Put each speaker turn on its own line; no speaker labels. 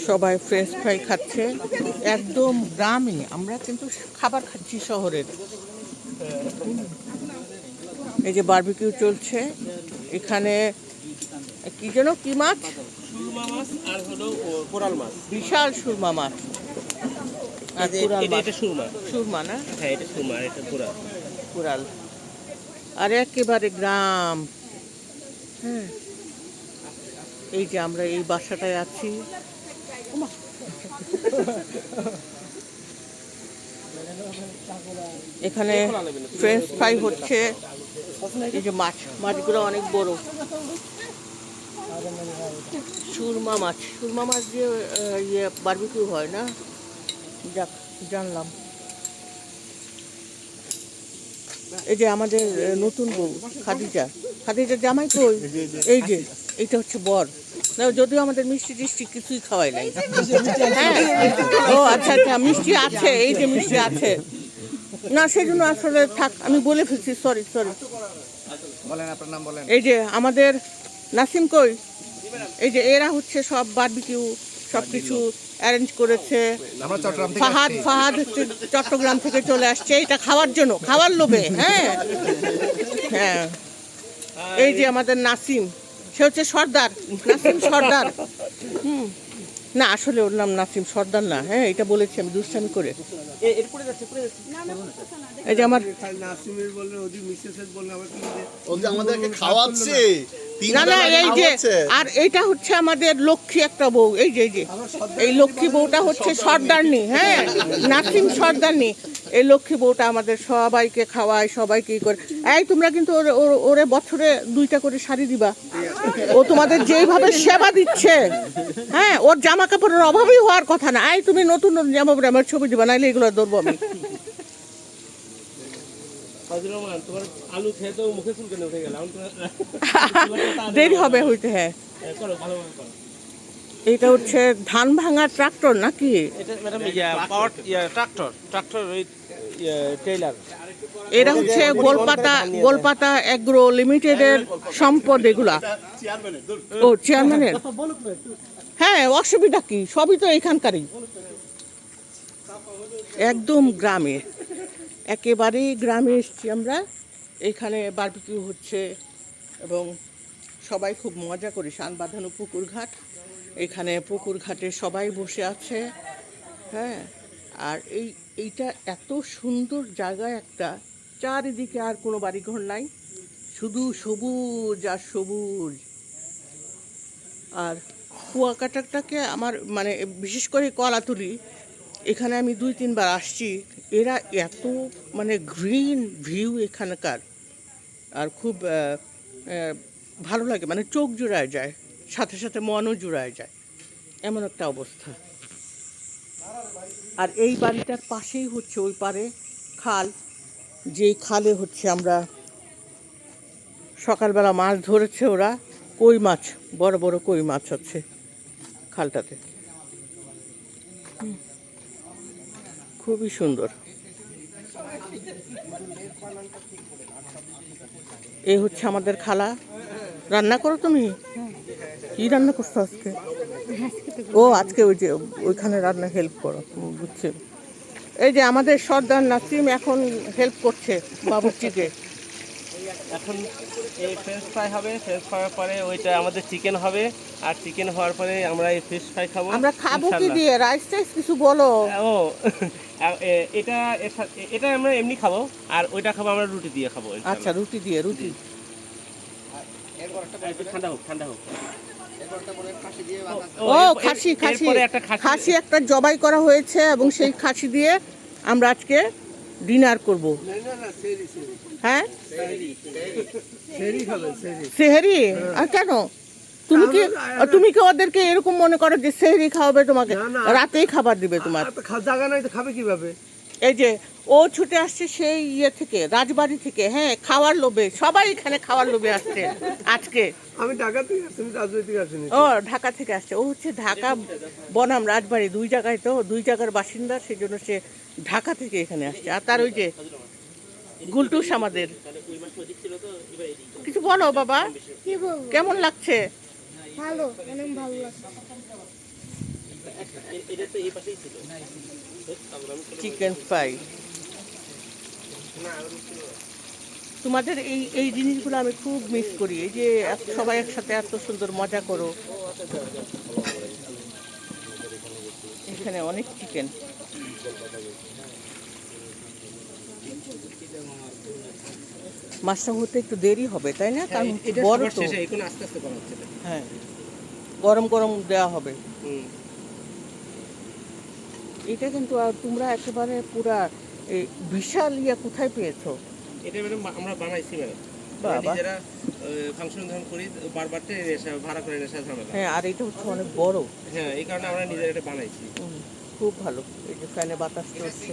সবাই French fry খাচ্ছে, একদম গ্রামে। আমরা কিন্তু খাবার খাচ্ছি শহরের। এই যে বারবিকিউ চলছে এখানে। কি যেন কি মাছ?
সুরমা মাছ আর হলো কোরাল মাছ।
বিশাল সুরমা মাছ আর কোরাল মাছ।
এটা সুরমা।
সুরমা না?
হ্যাঁ, এটা সুরমা আর এটা কোরাল।
কোরাল। আর একেবারে গ্রাম। হ্যাঁ, এই যে আমরা এই বাসাটায় আছি। এখানে ফ্রেঞ্চ ফ্রাই হচ্ছে। এই যে মাছগুলো অনেক বড়। সুরমা মাছ দিয়ে বারবিকিউ হয় না? যাক, জানলাম। এই যে আমাদের নতুন বউ খাদিজা জামাই কই? এই যে এইটা হচ্ছে বর। না, যদিও আমাদের মিষ্টি টিষ্টি কিছুই খাওয়াই নাই। হ্যাঁ, ও আচ্ছা আচ্ছা, মিষ্টি আছে। এই যে মিষ্টি আছে না, সেজন্য আসলে থাক, আমি বলে ফেলছি, সরি।
বলেন আপনার নাম বলেন।
এই যে আমাদের নাসিম কই? এই যে এরা হচ্ছে সব বারবিকিউ সবকিছু অ্যারেঞ্জ করেছে। ফাহাদ হচ্ছে চট্টগ্রাম থেকে চলে আসছে এটা খাওয়ার জন্য, খাওয়ার লোভে। হ্যাঁ হ্যাঁ, এই যে আমাদের নাসিম, সে হচ্ছে সর্দার, নাসিম সর্দার। না, আসলে ওর নাম নাসিম, সর্দার না। হ্যাঁ, এটা বলেছি আমি দুষ্টামি করে। এই যে আমার
নাসিমের বললেন, ওদি মিসেসের বললেন, আবার কি ওদি আমাদেরকে খাওয়াচ্ছে।
না, এই যে আর এইটা হচ্ছে আমাদের লক্ষ্মী একটা বউ। এই যে এই লক্ষ্মী বউটা হচ্ছে সর্দারনি। হ্যাঁ, নাসিম সর্দারনি। এই লক্ষ্মী বউটা আমাদের সবাইকে খাওয়ায়, সবাইকে করে। এই তোমরা কিন্তু ওরে বছরে 2টা করে শাড়ি দিবা। ও তোমাদের যেইভাবে সেবা দিচ্ছে, হ্যাঁ, ওর জামা কাপড়ের অভাবই হওয়ার কথা না। এই তুমি নতুন জামা কাপড় আমার ছবি দিবা, নাইলে এগুলো ধরবো আমি। দেরি হবে হইতে। হ্যাঁ, এটা হচ্ছে ধান ভাঙা ট্রাক্টর নাকি? এরা হচ্ছে গোলপাতা এগ্রো লিমিটেডের সম্পদ এগুলা। ও, চেয়ারম্যানের। হ্যাঁ, অসুবিধা কি, সবই তো এখানকারই। একদম গ্রামে, একেবারেই গ্রামে এসছি আমরা। এখানে বারবিকিউ হচ্ছে এবং সবাই খুব মজা করে। শানবাঁধানো পুকুর ঘাট, এখানে পুকুর ঘাটে সবাই বসে আছে। হ্যাঁ, আর এইটা এত সুন্দর জায়গা একটা, চারিদিকে আর কোনো বাড়িঘর নাই, শুধু সবুজ আর সবুজ। আর কুয়াকাটাটাকে আমার মানে বিশেষ করে কলাতুলি, এখানে আমি 2-3 বার আসছি। এরা এত মানে গ্রিন ভিউ এখানকার, আর খুব ভালো লাগে, মানে চোখ জুড়ায় যায়, সাথে সাথে মনও জুড়ায় যায়, এমন একটা অবস্থা। আর এই বাড়িটার পাশেই হচ্ছে ওই পারে খাল, যেই খালে হচ্ছে আমরা সকালবেলা মাছ ধরেছে ওরা, কই মাছ, বড় বড় কই মাছ হচ্ছে খালটাতে। খুবই সুন্দর। এই হচ্ছে আমাদের খালা। রান্না করো তুমি? কি রান্না করছো আজকে? ও, আজকে ওই যে ওইখানে রান্না হেল্প করো, বুঝছি। এই যে আমাদের সর্দার নাসিম এখন হেল্প করছে বাবুর্চিকে।
এখন এই ফ্রেঞ্চ ফ্রাই হবে, ফ্রেঞ্চ ফ্রাই পরে ওইটা আমাদের চিকেন হবে, আর চিকেন হওয়ার পরে আমরা এই ফিশ ফ্রাই খাবো।
আমরা খাবো কি দিয়ে? রাইস টাইস কিছু বলো।
ও, এটা আমরা এমনি খাবো, আর ওইটা খাবো আমরা রুটি দিয়ে খাবো।
আচ্ছা, রুটি দিয়ে।
ঠান্ডা হোক।
ও, খাসি একটা জবাই করা হয়েছে এবং সেই খাসি দিয়ে আমরা আজকে ডিনার করব। হ্যাঁ, সেহরি। আর কেন তুমি কি ওদেরকে এরকম মনে করো যে সেহরি খাওয়াবে তোমাকে? রাতেই খাবার দিবে তোমার।
জায়গা নাই তো খাবে কিভাবে?
এই যে ও ছুটে আসছে সেই থেকে, রাজবাড়ি থেকে। হ্যাঁ, খাওয়ার লোভে, সবাই এখানে খাওয়ার লোভে আসছে আজকে।
আমি ঢাকা থেকে আসছি, রাজবাড়ি আসিনি।
ও, ঢাকা থেকে আসছে। ও হচ্ছে ঢাকা বনাম রাজবাড়ি 2 জায়গায়, তো 2 জায়গার বাসিন্দা, সেই জন্য সে ঢাকা থেকে এখানে আসছে। আর তার ওই যে গুলটুস আমাদের। কিছু বলো বাবা, কেমন লাগছে?
ভালো, অনেক ভালো লাগছে।
এটা তো এই পাশেই ছিল।
Chicken fry. তোমাদের এই এই জিনিসগুলো আমি খুব মিস করি, এই যে সবাই একসাথে এত সুন্দর মজা করো। এখানে অনেক চিকেন। মাছটা হতে একটু দেরি হবে তাই না, কারণ বড় তো।
এখন আস্তে আস্তে করা হচ্ছে।
হ্যাঁ, গরম গরম দেওয়া হবে। এটা কিন্তু আর তোমরা একেবারে পুরা এই বিশাল ইয়া কোথায় পেয়েছো?
এটা ম্যাডাম আমরা বানাইছি ম্যাডাম।
বাবা।
নিজেরা ফাংশন যখন করি বারবার ভাড়া করে নেশা ঝামেলা।
হ্যাঁ, আর এটা হচ্ছে অনেক বড়।
হ্যাঁ, এই কারণে আমরা নিজেরা এটা বানাইছি।
খুব ভালো। এই যে ফ্যানে বাতাস চলছে।